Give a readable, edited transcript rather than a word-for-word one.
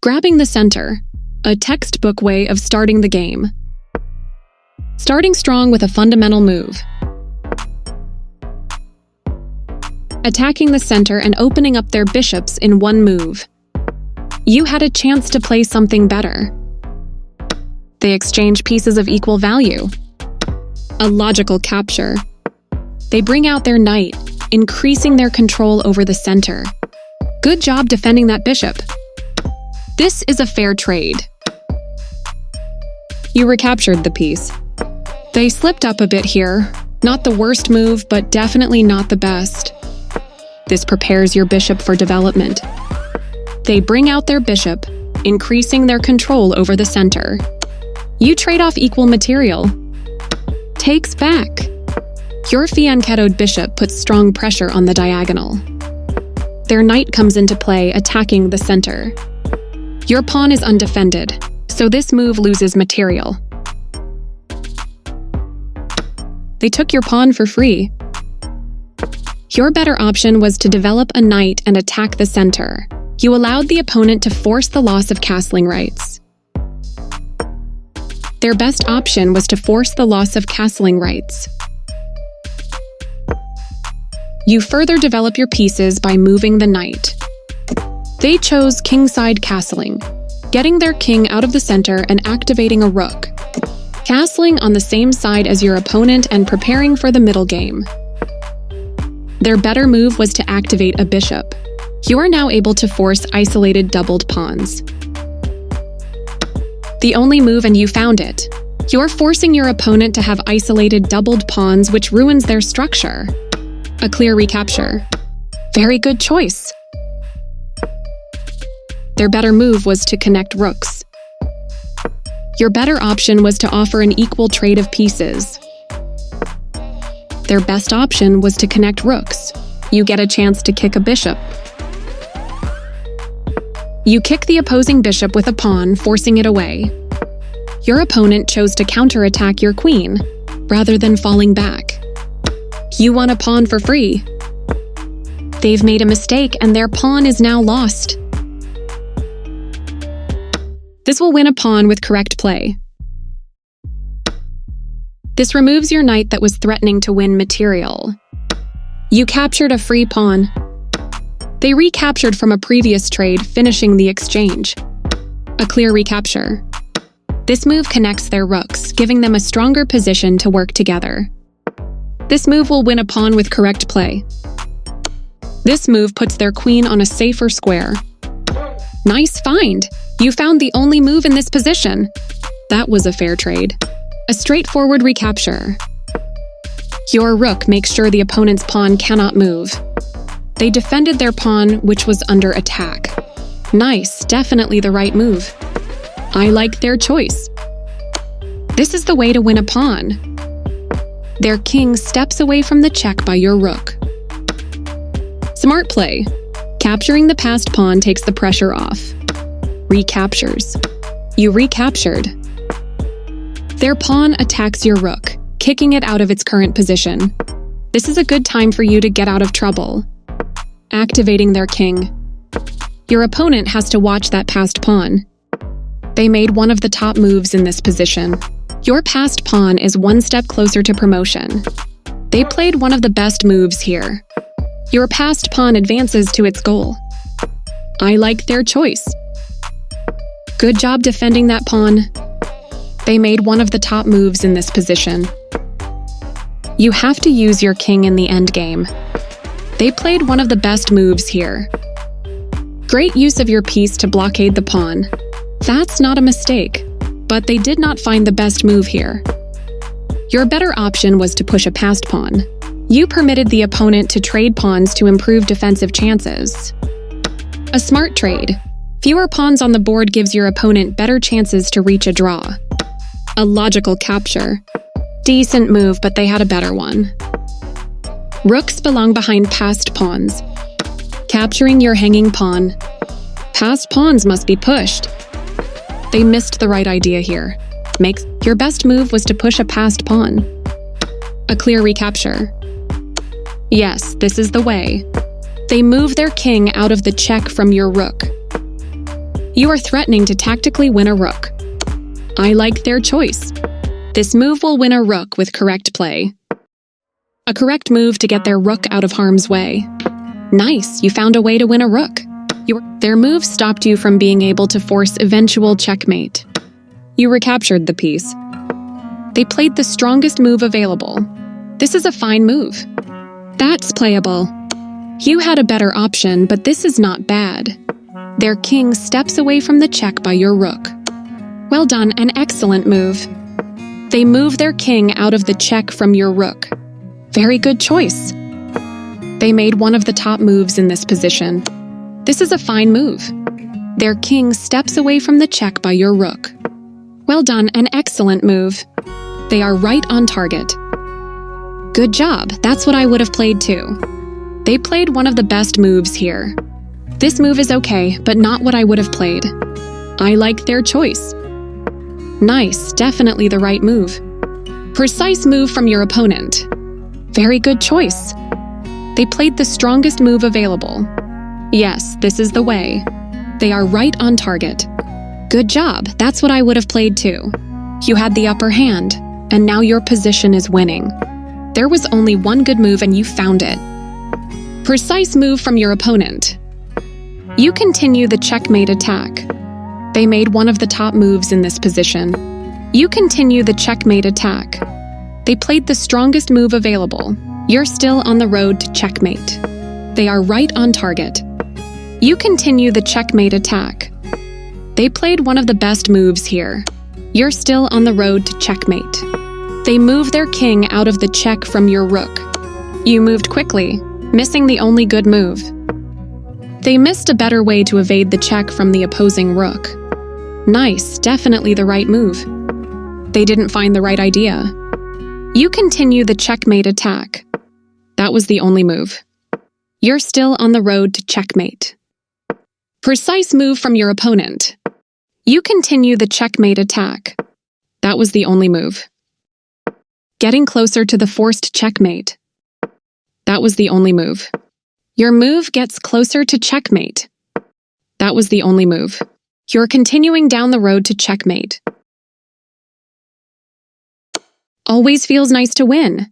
Grabbing the center, a textbook way of starting the game. Starting strong with a fundamental move. Attacking the center and opening up their bishops in one move. You had a chance to play something better. They exchange pieces of equal value. A logical capture. They bring out their knight, increasing their control over the center. Good job defending that bishop. This is a fair trade. You recaptured the piece. They slipped up a bit here. Not the worst move, but definitely not the best. This prepares your bishop for development. They bring out their bishop, increasing their control over the center. You trade off equal material. Takes back. Your fianchettoed bishop puts strong pressure on the diagonal. Their knight comes into play, attacking the center. Your pawn is undefended, so this move loses material. They took your pawn for free. Your better option was to develop a knight and attack the center. You allowed the opponent to force the loss of castling rights. Their best option was to force the loss of castling rights. You further develop your pieces by moving the knight. They chose kingside castling, getting their king out of the center and activating a rook. Castling on the same side as your opponent and preparing for the middle game. Their better move was to activate a bishop. You are now able to force isolated doubled pawns. The only move and you found it. You're forcing your opponent to have isolated doubled pawns, which ruins their structure. A clear recapture. Very good choice. Their better move was to connect rooks. Your better option was to offer an equal trade of pieces. Their best option was to connect rooks. You get a chance to kick a bishop. You kick the opposing bishop with a pawn, forcing it away. Your opponent chose to counterattack your queen, rather than falling back. You won a pawn for free. They've made a mistake and their pawn is now lost. This will win a pawn with correct play. This removes your knight that was threatening to win material. You captured a free pawn. They recaptured from a previous trade, finishing the exchange. A clear recapture. This move connects their rooks, giving them a stronger position to work together. This move will win a pawn with correct play. This move puts their queen on a safer square. Nice find! You found the only move in this position. That was a fair trade. A straightforward recapture. Your rook makes sure the opponent's pawn cannot move. They defended their pawn, which was under attack. Nice, definitely the right move. I like their choice. This is the way to win a pawn. Their king steps away from the check by your rook. Smart play. Capturing the passed pawn takes the pressure off. Recaptures. You recaptured. Their pawn attacks your rook, kicking it out of its current position. This is a good time for you to get out of trouble. Activating their king. Your opponent has to watch that passed pawn. They made one of the top moves in this position. Your passed pawn is one step closer to promotion. They played one of the best moves here. Your passed pawn advances to its goal. I like their choice. Good job defending that pawn. They made one of the top moves in this position. You have to use your king in the endgame. They played one of the best moves here. Great use of your piece to blockade the pawn. That's not a mistake, but they did not find the best move here. Your better option was to push a passed pawn. You permitted the opponent to trade pawns to improve defensive chances. A smart trade. Fewer pawns on the board gives your opponent better chances to reach a draw. A logical capture. Decent move, but they had a better one. Rooks belong behind passed pawns. Capturing your hanging pawn. Passed pawns must be pushed. They missed the right idea here. Your best move was to push a passed pawn. A clear recapture. Yes, this is the way. They move their king out of the check from your rook. You are threatening to tactically win a rook. I like their choice. This move will win a rook with correct play. A correct move to get their rook out of harm's way. Nice, you found a way to win a rook. Their move stopped you from being able to force eventual checkmate. You recaptured the piece. They played the strongest move available. This is a fine move. That's playable. You had a better option, but this is not bad. Their king steps away from the check by your rook. Well done, an excellent move. They move their king out of the check from your rook. Very good choice. They made one of the top moves in this position. This is a fine move. Their king steps away from the check by your rook. Well done, an excellent move. They are right on target. Good job, that's what I would have played too. They played one of the best moves here. This move is okay, but not what I would have played. I like their choice. Nice, definitely the right move. Precise move from your opponent. Very good choice. They played the strongest move available. Yes, this is the way. They are right on target. Good job, that's what I would have played too. You had the upper hand, and now your position is winning. There was only one good move and you found it. Precise move from your opponent. You continue the checkmate attack. They made one of the top moves in this position. You continue the checkmate attack. They played the strongest move available. You're still on the road to checkmate. They are right on target. You continue the checkmate attack. They played one of the best moves here. You're still on the road to checkmate. They move their king out of the check from your rook. You moved quickly, missing the only good move. They missed a better way to evade the check from the opposing rook. Nice, definitely the right move. They didn't find the right idea. You continue the checkmate attack. That was the only move. You're still on the road to checkmate. Precise move from your opponent. You continue the checkmate attack. That was the only move. Getting closer to the forced checkmate. That was the only move. Your move gets closer to checkmate. That was the only move. You're continuing down the road to checkmate. Always feels nice to win.